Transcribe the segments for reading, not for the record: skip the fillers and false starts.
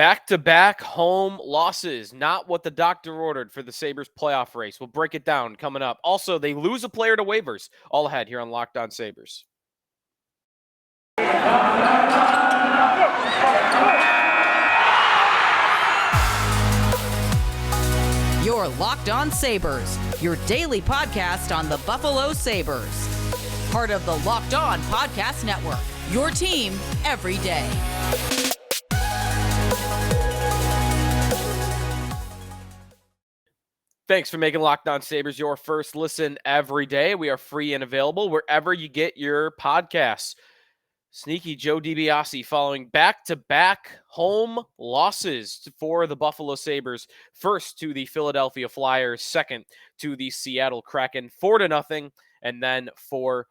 Back-to-back home losses, not what the doctor ordered for the Sabres playoff race. We'll break it down coming up. Also, they lose a player to waivers. All ahead here on Locked On Sabres. You're Locked On Sabres, your daily podcast on the Buffalo Sabres. Part of the Locked On Podcast Network, your team every day. Thanks for making Locked On Sabres your first listen every day. We are free and available wherever you get your podcasts. Sneaky Joe DiBiase following back-to-back home losses for the Buffalo Sabres. First to the Philadelphia Flyers, second to the Seattle Kraken, 4-0, and then 4-3.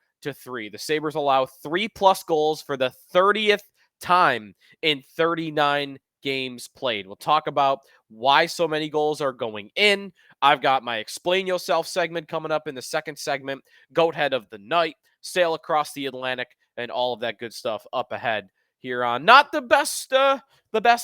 The Sabres allow 3+ goals for the 30th time in 39 games played. We'll talk about why so many goals are going in. I've got my Explain Yourself segment coming up in the second segment, Goat Head of the Night, Sail Across the Atlantic, and all of that good stuff up ahead here on not the best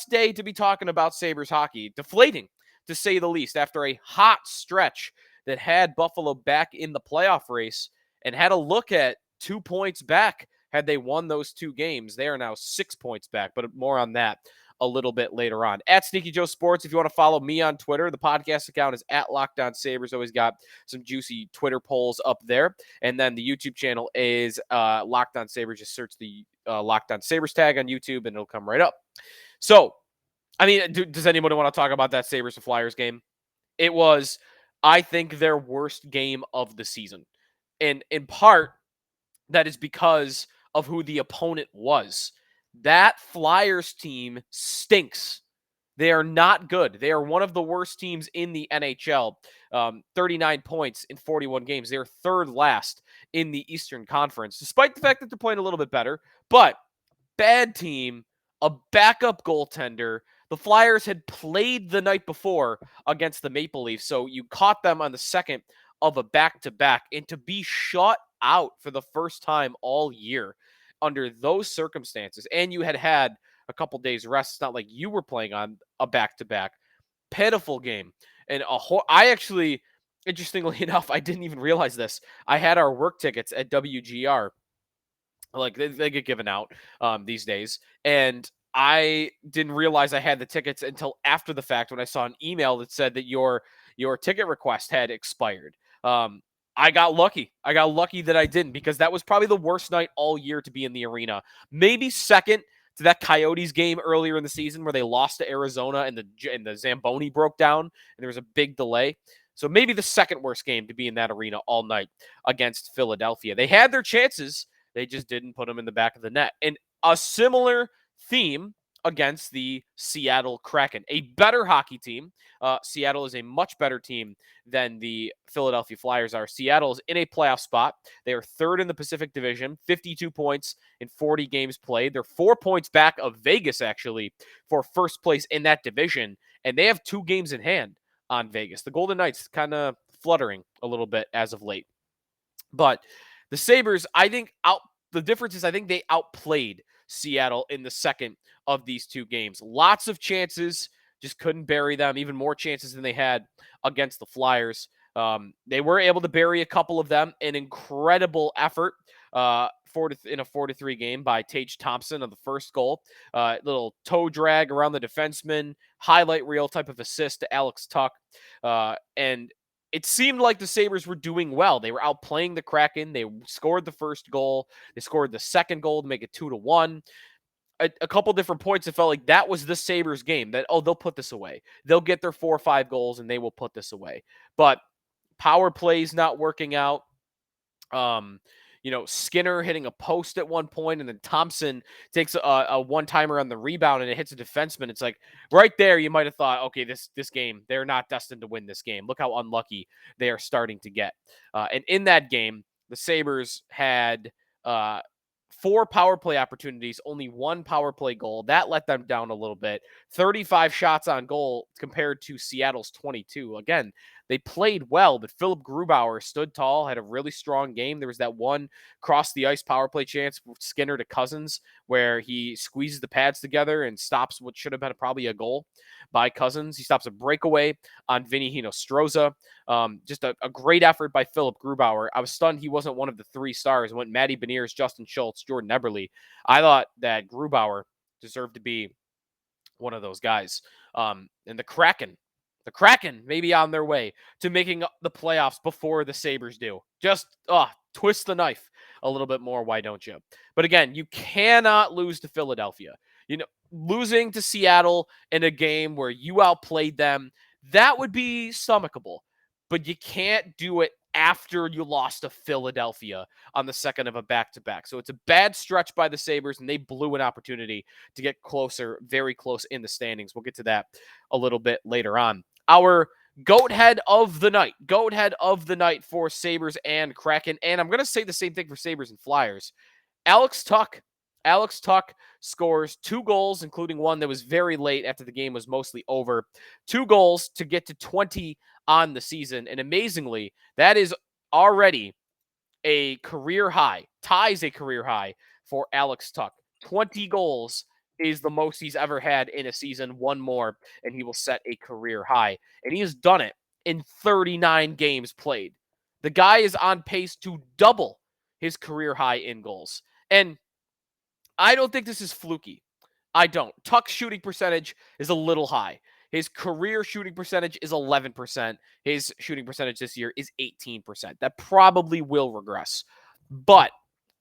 day to be talking about Sabres hockey. Deflating, to say the least, after a hot stretch that had Buffalo back in the playoff race and had a look at 2 points back had they won those two games. They are now 6 points back, but more on that a little bit later on. At Sneaky Joe Sports, if you want to follow me on Twitter, the podcast account is at Locked On Sabres. Always got some juicy Twitter polls up there. And then the YouTube channel is Locked On Sabres. Just search the Locked On Sabres tag on YouTube and it'll come right up. So, I mean, does anybody want to talk about that Sabres to Flyers game? It was, I think, their worst game of the season. And in part, that is because of who the opponent was. That Flyers team stinks. They are not good. They are one of the worst teams in the NHL. 39 points in 41 games. They're third last in the Eastern Conference, despite the fact that they're playing a little bit better. But bad team, a backup goaltender. The Flyers had played the night before against the Maple Leafs, so you caught them on the second of a back-to-back. And to be shut out for the first time all year under those circumstances, and you had a couple days rest. It's not like you were playing on a back-to-back. Pitiful game. And I actually, interestingly enough, I didn't even realize this. I had our work tickets at WGR. Like, they get given out these days. And I didn't realize I had the tickets until after the fact when I saw an email that said that your ticket request had expired. I got lucky. I got lucky that I didn't, because that was probably the worst night all year to be in the arena. Maybe second to that Coyotes game earlier in the season where they lost to Arizona and the Zamboni broke down and there was a big delay. So maybe the second worst game to be in that arena all night against Philadelphia. They had their chances. They just didn't put them in the back of the net. And a similar theme against the Seattle Kraken, a better hockey team. Seattle is a much better team than the Philadelphia Flyers are. Seattle is in a playoff spot. They are third in the Pacific Division, 52 points in 40 games played. They're 4 points back of Vegas, actually, for first place in that division, and they have 2 games in hand on Vegas. The Golden Knights kind of fluttering a little bit as of late. But the Sabres, I think, the difference is I think they outplayed Seattle in the second of these 2 games. Lots of chances, just couldn't bury them. Even more chances than they had against the Flyers. They were able to bury a couple of them. An incredible effort in a 4-3 game by Tage Thompson on the first goal. Little toe drag around the defenseman, highlight reel type of assist to Alex Tuch. And it seemed like the Sabres were doing well. They were outplaying the Kraken. They scored the first goal. They scored the second goal to make it 2-1. A couple different points, it felt like that was the Sabres game. That, they'll put this away. They'll get their 4 or 5 goals, and they will put this away. But power plays not working out. Skinner hitting a post at one point, and then Thompson takes a one-timer on the rebound, and it hits a defenseman. It's like, right there, you might have thought, okay, this game, they're not destined to win this game. Look how unlucky they are starting to get. And in that game, the Sabres had 4 power play opportunities, only 1 power play goal. That let them down a little bit. 35 shots on goal compared to Seattle's 22. Again, They played well, but Philip Grubauer stood tall, had a really strong game. There was that one cross the ice power play chance with Skinner to Cousins where he squeezes the pads together and stops what should have been probably a goal by Cousins. He stops a breakaway on Vinny Hinostroza. Just a great effort by Philip Grubauer. I was stunned he wasn't one of the 3 stars. It went Matty Beniers, Justin Schultz, Jordan Eberle. I thought that Grubauer deserved to be one of those guys. And the Kraken may be on their way to making the playoffs before the Sabres do. Just twist the knife a little bit more. Why don't you? But again, you cannot lose to Philadelphia. Losing to Seattle in a game where you outplayed them, that would be stomachable. But you can't do it after you lost to Philadelphia on the second of a back-to-back. So it's a bad stretch by the Sabres, and they blew an opportunity to get closer, very close in the standings. We'll get to that a little bit later on. Our goat head of the night for Sabres and Kraken. And I'm going to say the same thing for Sabres and Flyers. Alex Tuch. Alex Tuch scores 2 goals, including one that was very late after the game was mostly over. 2 goals to get to 20 on the season. And amazingly, that is already a career high, ties a career high for Alex Tuch. 20 goals is the most he's ever had in a season. One more, and he will set a career high. And he has done it in 39 games played. The guy is on pace to double his career high in goals. And I don't think this is fluky. I don't. Tuch's shooting percentage is a little high. His career shooting percentage is 11%. His shooting percentage this year is 18%. That probably will regress. But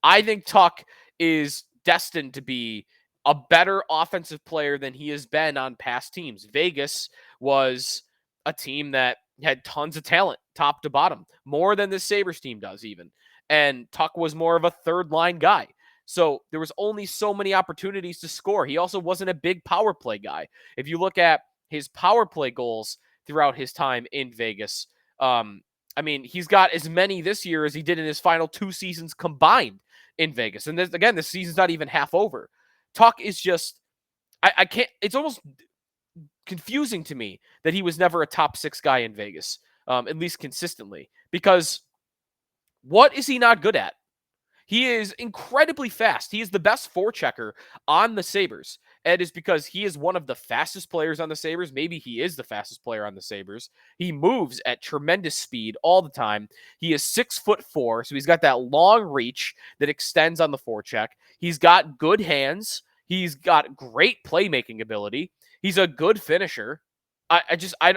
I think Tuch is destined to be a better offensive player than he has been on past teams. Vegas was a team that had tons of talent, top to bottom, more than the Sabres team does even. And Tuch was more of a third-line guy. So there was only so many opportunities to score. He also wasn't a big power play guy. If you look at his power play goals throughout his time in Vegas, he's got as many this year as he did in his final 2 seasons combined in Vegas. And this season's not even half over. Tuch is just, I can't, it's almost confusing to me that he was never a top 6 guy in Vegas, at least consistently, because what is he not good at? He is incredibly fast. He is the best forechecker on the Sabres. And it's because he is one of the fastest players on the Sabres. Maybe he is the fastest player on the Sabres. He moves at tremendous speed all the time. He is 6'4", so he's got that long reach that extends on the forecheck. He's got good hands. He's got great playmaking ability. He's a good finisher.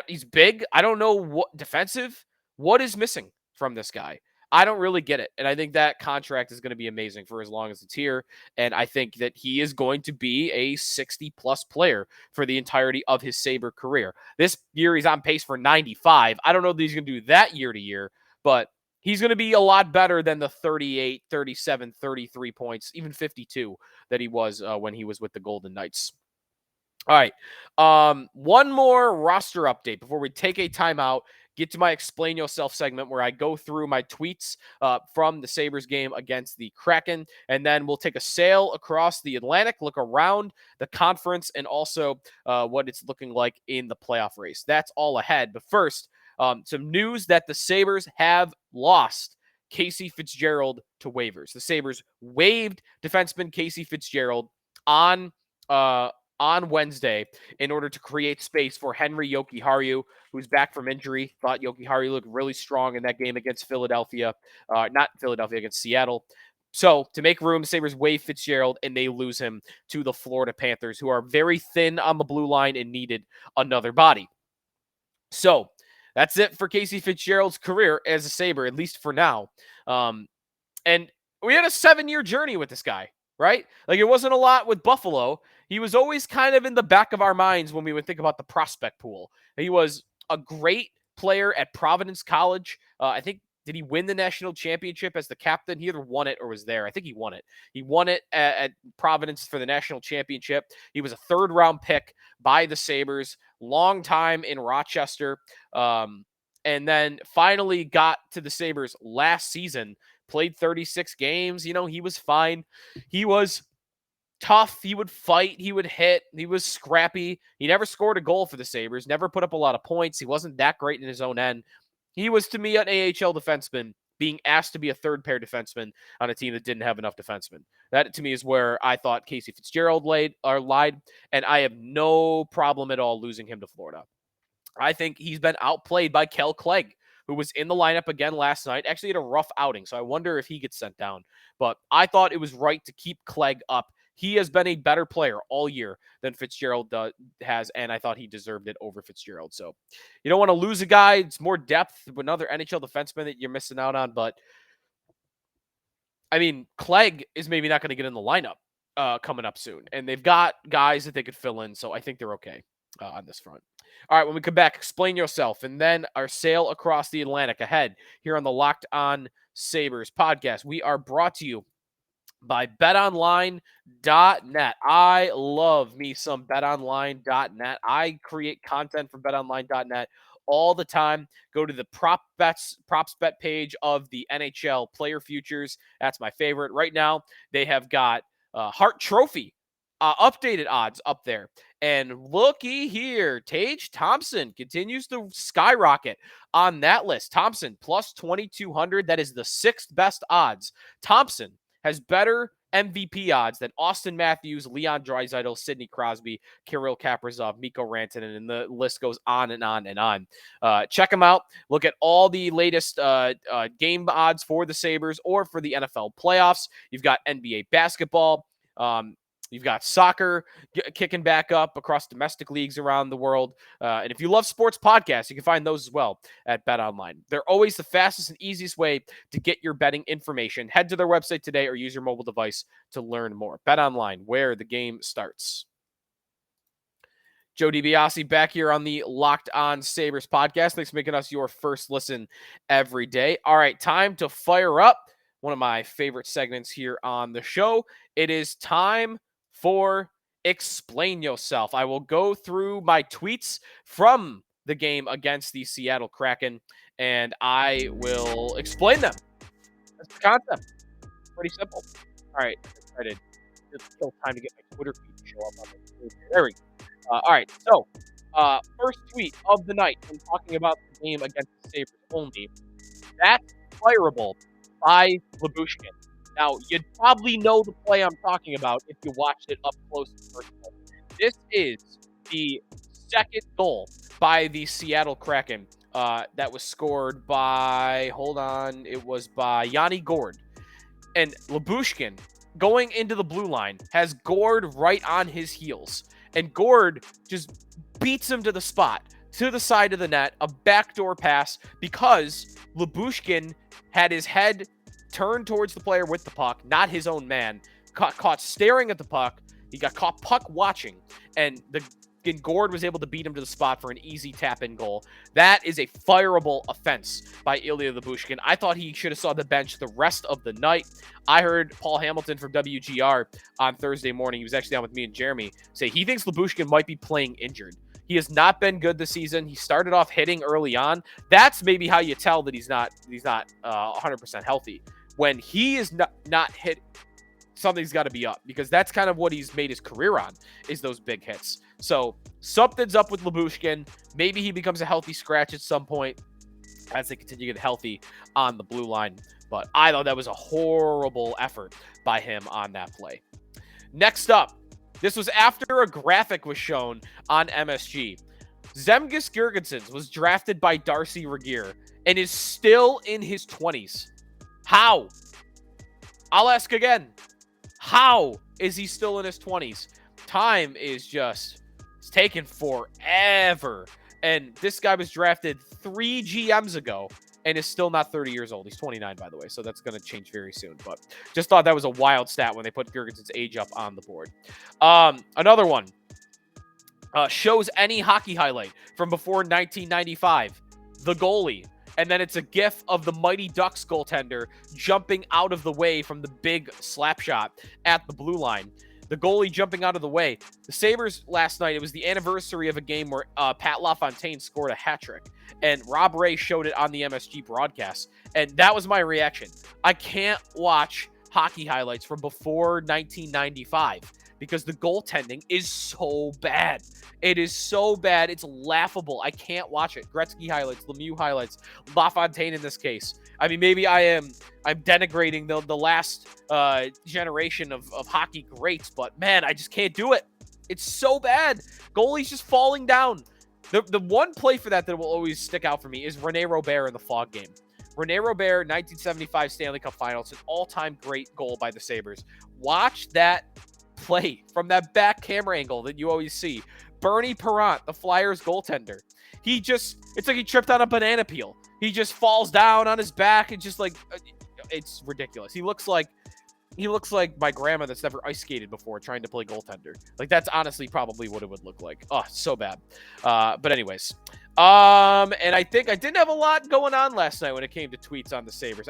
He's big. I don't know what defensive. What is missing from this guy? I don't really get it. And I think that contract is going to be amazing for as long as it's here. And I think that he is going to be a 60-plus player for the entirety of his Sabre career. This year, he's on pace for 95. I don't know that he's going to do that year to year, but he's going to be a lot better than the 38, 37, 33 points, even 52 that he was when he was with the Golden Knights. All right. One more roster update before we take a timeout. Get to my Explain Yourself segment where I go through my tweets from the Sabres game against the Kraken, and then we'll take a sail across the Atlantic, look around the conference, and also what it's looking like in the playoff race. That's all ahead. But first, some news that the Sabres have lost Casey Fitzgerald to waivers. The Sabres waived defenseman Casey Fitzgerald on Wednesday in order to create space for Henri Jokiharju, who's back from injury. Thought Jokiharju looked really strong in that game against against Seattle. So to make room, Sabres waive Fitzgerald, and they lose him to the Florida Panthers, who are very thin on the blue line and needed another body. So that's it for Casey Fitzgerald's career as a Sabre, at least for now. And we had a 7-year journey with this guy, right? Like, it wasn't a lot with Buffalo. He was always kind of in the back of our minds when we would think about the prospect pool. He was a great player at Providence College. I think, did he win the national championship as the captain? He either won it or was there. I think he won it. He won it at Providence for the national championship. He was a 3rd-round pick by the Sabres, long time in Rochester, and then finally got to the Sabres last season, played 36 games. He was fine. He was tough. He would fight. He would hit. He was scrappy. He never scored a goal for the Sabres, never put up a lot of points. He wasn't that great in his own end. He was, to me, an AHL defenseman being asked to be a third pair defenseman on a team that didn't have enough defensemen. That, to me, is where I thought Casey Fitzgerald lied, and I have no problem at all losing him to Florida. I think he's been outplayed by Kel Clegg, who was in the lineup again last night. Actually had a rough outing, so I wonder if he gets sent down. But I thought it was right to keep Clegg up. He has been a better player all year than Fitzgerald has, and I thought he deserved it over Fitzgerald. So you don't want to lose a guy. It's more depth with another NHL defenseman that you're missing out on. But, I mean, Clegg is maybe not going to get in the lineup coming up soon. And they've got guys that they could fill in, so I think they're okay on this front. All right, when we come back, explain yourself, and then our sail across the Atlantic ahead here on the Locked On Sabres podcast. We are brought to you by betonline.net. I love me some betonline.net. I create content for betonline.net all the time. Go to the props bet page of the NHL player futures. That's my favorite. Right now, they have got Hart Trophy updated odds up there. And looky here, Tage Thompson continues to skyrocket on that list. Thompson plus 2,200. That is the sixth best odds. Thompson has better MVP odds than Austin Matthews, Leon Draisaitl, Sidney Crosby, Kirill Kaprizov, Mikko Rantanen, and the list goes on and on and on. Check them out. Look at all the latest game odds for the Sabres or for the NFL playoffs. You've got NBA basketball. You've got soccer kicking back up across domestic leagues around the world. And if you love sports podcasts, you can find those as well at BetOnline. They're always the fastest and easiest way to get your betting information. Head to their website today or use your mobile device to learn more. BetOnline, where the game starts. Joe DiBiase back here on the Locked On Sabres podcast. Thanks for making us your first listen every day. All right, time to fire up one of my favorite segments here on the show. It is time for Explain Yourself. I will go through my tweets from the game against the Seattle Kraken, and I will explain them. That's the concept. Pretty simple. All right, excited. Just still time to get my Twitter feed to show up on the screen. There we go. All right, so first tweet of the night when talking about the game against the Sabres only. That's fireable by Lyubushkin. Now, you'd probably know the play I'm talking about if you watched it up close and personal. This is the second goal by the Seattle Kraken that was scored by, it was by Yanni Gourde. And Lyubushkin, going into the blue line, has Gourde right on his heels. And Gourde just beats him to the spot, to the side of the net, a backdoor pass, because Lyubushkin had his head turned towards the player with the puck, not his own man, caught staring at the puck. He got caught puck watching, and Gourde was able to beat him to the spot for an easy tap-in goal. That is a fireable offense by Ilya Lyubushkin. I thought he should have saw the bench the rest of the night. I heard Paul Hamilton from WGR on Thursday morning. He was actually on with me and Jeremy, say he thinks Lyubushkin might be playing injured. He has not been good this season. He started off hitting early on. That's maybe how you tell that he's not 100% healthy. When he is not hit, something's got to be up, because that's kind of what he's made his career on, is those big hits. So something's up with Lyubushkin. Maybe he becomes a healthy scratch at some point as they continue to get healthy on the blue line. But I thought that was a horrible effort by him on that play. Next up, this was after a graphic was shown on MSG. Zemgus Girgensons was drafted by Darcy Regier and is still in his 20s. How? I'll ask again. How is he still in his 20s? Time is just, it's taken forever. And this guy was drafted 3 GMs ago and is still not 30 years old. He's 29, by the way, so that's going to change very soon. But just thought that was a wild stat when they put Girgenson's age up on the board. Another one. Shows any hockey highlight from before 1995. The goalie. And then it's a gif of the Mighty Ducks goaltender jumping out of the way from the big slap shot at the blue line. The goalie jumping out of the way. The Sabres last night, it was the anniversary of a game where Pat LaFontaine scored a hat trick. And Rob Ray showed it on the MSG broadcast. And that was my reaction. I can't watch hockey highlights from before 1995. because the goaltending is so bad. It is so bad. It's laughable. I can't watch it. Gretzky highlights, Lemieux highlights, LaFontaine in this case. I mean, maybe I'm denigrating the last generation of hockey greats, but man, I just can't do it. It's so bad. Goalies just falling down. The one play for that will always stick out for me is Rene Robert in the Fog game. Rene Robert, 1975 Stanley Cup Final. It's an all-time great goal by the Sabres. Watch that play from that back camera angle that you always see. Bernie Parent, the Flyers goaltender. It's like he tripped on a banana peel. He just falls down on his back and just like, it's ridiculous. He looks like my grandma that's never ice skated before trying to play goaltender. Like, that's honestly probably what it would look like. Oh, so bad. But anyways, and I think I didn't have a lot going on last night when it came to tweets on the Sabres.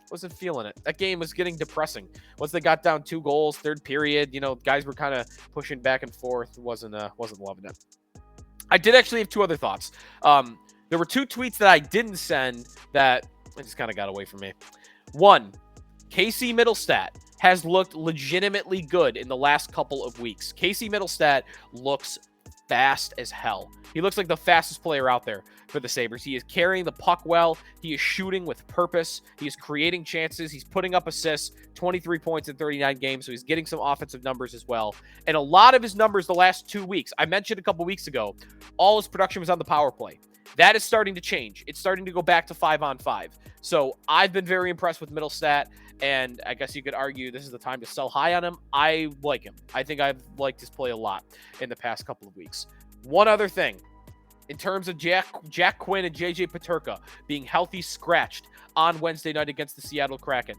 Wasn't feeling it. That game was getting depressing. Once they got down 2 goals, third period, guys were kind of pushing back and forth. Wasn't loving it. I did actually have 2 other thoughts. There were 2 tweets that I didn't send that just kind of got away from me. One, Casey Mittelstadt has looked legitimately good in the last couple of weeks. Casey Mittelstadt looks fast as hell. He looks like the fastest player out there for the Sabres. He is carrying the puck well. He is shooting with purpose. He is creating chances. He's putting up assists, 23 points in 39 games, so he's getting some offensive numbers as well. And a lot of his numbers the last 2 weeks, I mentioned a couple weeks ago, all his production was on the power play. That is starting to change. It's starting to go back to 5-on-5. So I've been very impressed with Mittelstadt, and I guess you could argue this is the time to sell high on him. I like him. I think I've liked his play a lot in the past couple of weeks. One other thing, in terms of Jack Quinn and JJ Peterka being healthy scratched on Wednesday night against the Seattle Kraken,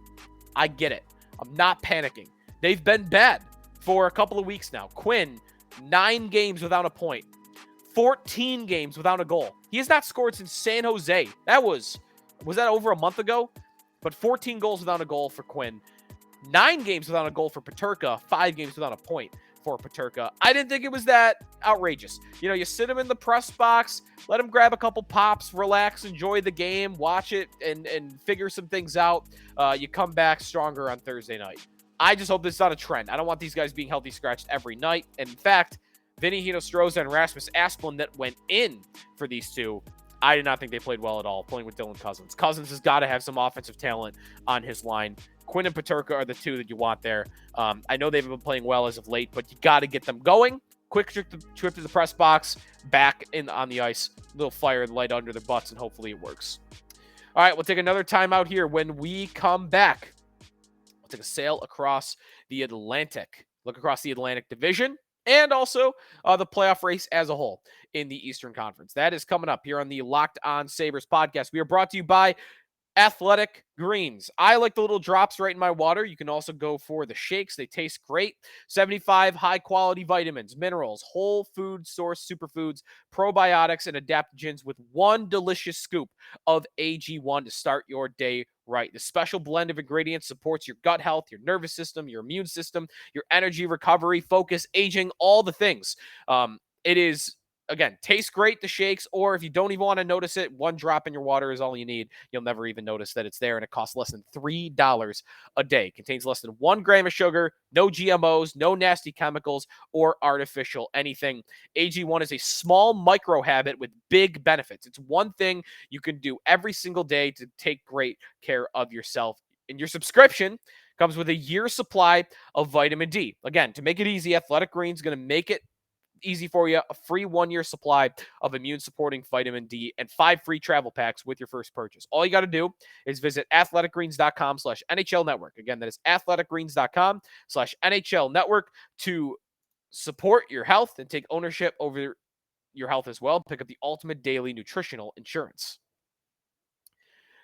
I get it. I'm not panicking. They've been bad for a couple of weeks now. Quinn, 9 games without a point. 14 games without a goal. He has not scored since San Jose. Was that over a month ago? But 14 goals without a goal for Quinn. 9 games without a goal for Peterka. 5 games without a point for Peterka. I didn't think it was that outrageous. You sit him in the press box, let him grab a couple pops, relax, enjoy the game, watch it, and figure some things out. You come back stronger on Thursday night. I just hope this is not a trend. I don't want these guys being healthy scratched every night. And in fact, Vinny Hinostroza and Rasmus Asplund that went in for these 2, I did not think they played well at all, playing with Dylan Cousins. Cousins has got to have some offensive talent on his line. Quinn and Peterka are the 2 that you want there. I know they've been playing well as of late, but you got to get them going. Quick trip to the press box, back on the ice, little fire and light under their butts, and hopefully it works. All right, we'll take another timeout here. When we come back, we'll take a sail across the Atlantic. Look across the Atlantic Division, and also the playoff race as a whole in the Eastern Conference. That is coming up here on the Locked On Sabres podcast. We are brought to you by Athletic Greens. I like the little drops right in my water. You can also go for the shakes. They taste great. 75 high-quality vitamins, minerals, whole food source superfoods, probiotics, and adaptogens with 1 delicious scoop of AG1 to start your day right. The special blend of ingredients supports your gut health, your nervous system, your immune system, your energy recovery, focus, aging, all the things. It is, again, tastes great, the shakes, or if you don't even want to notice it, 1 drop in your water is all you need. You'll never even notice that it's there, and it costs less than $3 a day. Contains less than 1 gram of sugar, no GMOs, no nasty chemicals, or artificial anything. AG1 is a small micro habit with big benefits. It's one thing you can do every single day to take great care of yourself. And your subscription comes with a year's supply of vitamin D. Again, to make it easy, Athletic Greens is going to make it easy for you, a free 1-year supply of immune-supporting vitamin D and 5 free travel packs with your first purchase. All you got to do is visit athleticgreens.com/NHL Network. Again, that is athleticgreens.com/NHL Network to support your health and take ownership over your health as well. Pick up the ultimate daily nutritional insurance.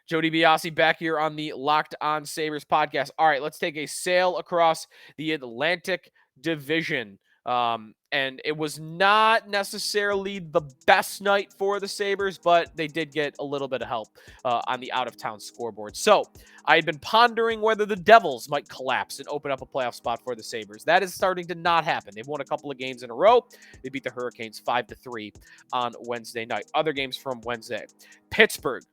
Joe DiBiase back here on the Locked On Sabres podcast. All right, let's take a sail across the Atlantic Division. And it was not necessarily the best night for the Sabres, but they did get a little bit of help on the out-of-town scoreboard. So I had been pondering whether the Devils might collapse and open up a playoff spot for the Sabres. That is starting to not happen. They've won a couple of games in a row. They beat the Hurricanes 5-3 on Wednesday night. Other games from Wednesday. Pittsburgh.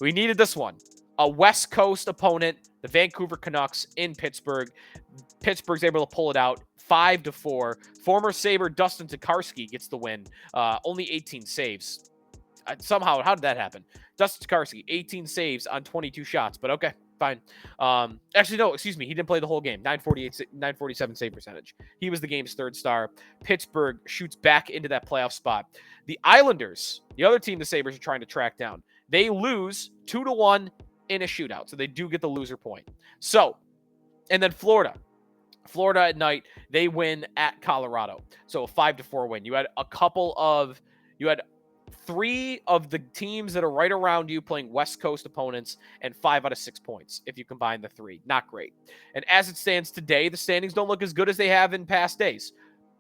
We needed this one. a West Coast opponent, the Vancouver Canucks in Pittsburgh. Pittsburgh's able to pull it out 5-4. Former Sabre Dustin Tokarski gets the win. Only 18 saves. Somehow, how did that happen? Dustin Tokarski, 18 saves on 22 shots, but okay, fine. Actually, no, excuse me. He didn't play the whole game. 947 save percentage. He was the game's third star. Pittsburgh shoots back into that playoff spot. The Islanders, the other team the Sabres are trying to track down, they lose 2-1 in a shootout, so they do get the loser point. So, and then Florida at night, they win at Colorado. So a 5-4 win. You had three of the teams that are right around you playing West Coast opponents, and 5 out of 6 points if you combine the three. Not great. And as it stands today, the standings don't look as good as they have in past days.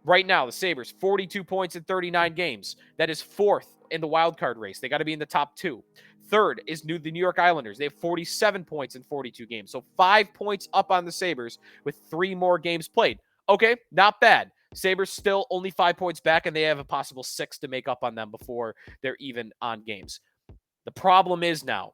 Right now, the Sabres, 42 points in 39 games. That is fourth in the wild card race. They got to be in the top 2. Third is the New York Islanders. They have 47 points in 42 games. So 5 points up on the Sabres with 3 more games played. Okay, not bad. Sabres still only 5 points back, and they have a possible 6 to make up on them before they're even on games. The problem is now,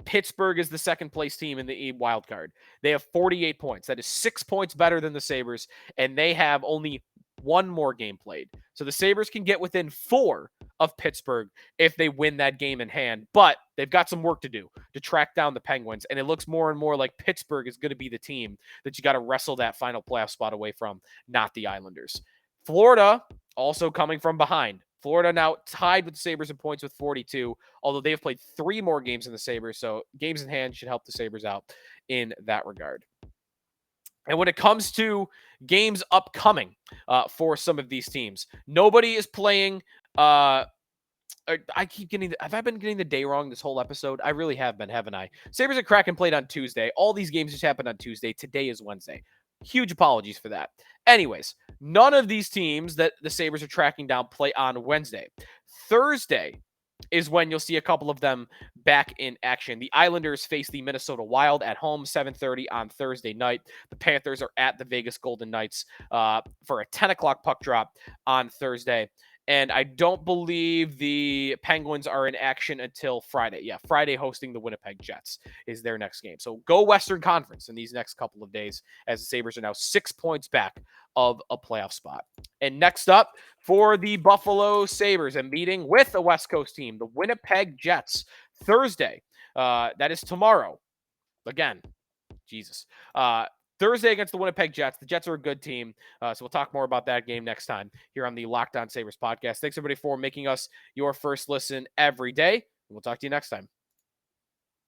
Pittsburgh is the second place team in the wild card. They have 48 points. That is 6 points better than the Sabres, and they have only 1 more game played. So the Sabres can get within 4 of Pittsburgh if they win that game in hand, but they've got some work to do to track down the Penguins, and it looks more and more like Pittsburgh is going to be the team that you got to wrestle that final playoff spot away from, not the Islanders. Florida also coming from behind. Florida now tied with the Sabres in points with 42, although they have played 3 more games than the Sabres, so games in hand should help the Sabres out in that regard. And when it comes to games upcoming for some of these teams, nobody is playing. I keep getting. Have I been getting the day wrong this whole episode? I really have been, haven't I? Sabres and Kraken played on Tuesday. All these games just happened on Tuesday. Today is Wednesday. Huge apologies for that. Anyways, none of these teams that the Sabres are tracking down play on Wednesday. Thursday is when you'll see a couple of them back in action. The Islanders face the Minnesota Wild at home, 7:30 on Thursday night. The Panthers are at the Vegas Golden Knights for a 10 o'clock puck drop on Thursday. And I don't believe the Penguins are in action until Friday. Yeah, Friday hosting the Winnipeg Jets is their next game. So go Western Conference in these next couple of days as the Sabres are now 6 points back of a playoff spot. And next up for the Buffalo Sabres, a meeting with a West Coast team, the Winnipeg Jets, Thursday. That is tomorrow. Again, Jesus. Thursday against the Winnipeg Jets. The Jets are a good team, so we'll talk more about that game next time here on the Locked On Sabres podcast. Thanks, everybody, for making us your first listen every day. We'll talk to you next time.